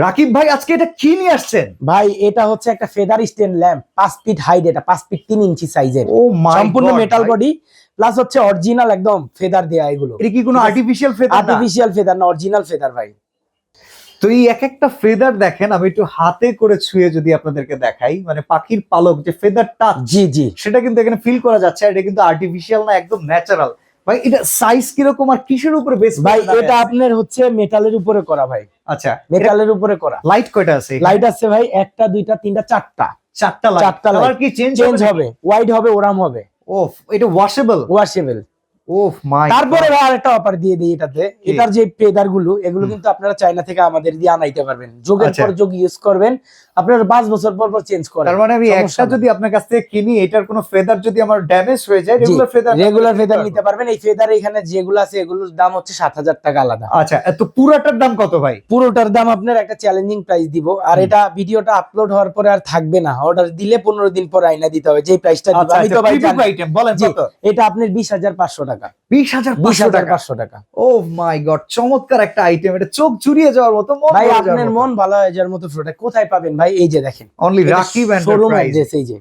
রাকিব ভাই আজকে এটা কি নিয়ে আসছেন? ভাই এটা হচ্ছে একটা feather stand lamp, 5 feet height, এটা 5 ফিট 3 ইঞ্চি সাইজের, ও মাই সম্পূর্ণ গড মেটাল বডি প্লাস হচ্ছে অরিজিনাল একদম ফেদার দেয়া। এগুলো এটা কি কোনো আর্টিফিশিয়াল ফেদার না? আর্টিফিশিয়াল ফেদার না, অরিজিনাল ফেদার ভাই। তো এই এক একটা ফেদার দেখেন, আমি একটু হাতে করে ছুঁয়ে যদি আপনাদেরকে দেখাই, মানে পাখির পালক যে ফেদার টাচ, জি জি, সেটা কিন্তু এখানে ফিল করা যাচ্ছে। আর এটা কিন্তু আর্টিফিশিয়াল না, একদম ন্যাচারাল। ভাই এটা সাইজ কিরকম আর কিসের উপরে বেস? ভাই এটা আপনার হচ্ছে মেটালের উপরে করা ভাই, আচ্ছা মেটালের উপরে করা। লাইট কয়টা আছে? লাইট আছে ভাই একটা দুইটা তিনটা চারটা, চারটা লাইট। চারটা কালার লাইট কি চেঞ্জ হবে, ওয়াইড হবে, ওরাম হবে। ওফ, এটা ওয়াশেবল? ওয়াশেবল। ওফ মাই। তারপরে ভাই আরেকটা অফার দিয়ে দিই এটাতে, এটার যে ফেদার গুলো এগুলো কিন্তু আপনারা চায়না থেকে আমাদের দিয়ে আনাইতে পারবেন, যুগের পর যুগ ইউজ করবেন, আপনারা 5 বছর পর পর চেঞ্জ করেন। তার মানে আমি একটা যদি আপনার কাছ থেকে কিনি, এটার কোনো ফেদার যদি আমার ড্যামেজ হয়ে যায়, রেগুলার ফেদার নিতে পারবেন। এই ফেদার এখানে যেগুলো আছে এগুলোর দাম হচ্ছে 7,000 টাকা আলাদা। আচ্ছা, তো পুরোটার দাম কত ভাই? পুরোটার দাম আপনার একটা চ্যালেঞ্জিং প্রাইস দিব, আর এটা ভিডিওটা আপলোড হওয়ার পরে আর থাকবে না, অর্ডার দিলে 15 দিন পর আইনা দিতে হবে। যে প্রাইসটা দিব আমি তো ভাই জানি। আইটেম বলেন কত? এটা আপনার 20,500 টাকা। 20,500 টাকা। ও মাই গড, চমৎকার একটা আইটেম, এটা চোখ জুড়িয়ে যাওয়ার মতো, মন ভাই ভরে যাওয়ার আপনার মতো। মন ভালো হয়ে যাওয়ার মতো প্রোডাক্ট কোথায় পাবেন ভাই? এই যে দেখেন, only Rakib showroom enterprise. Address এই যে।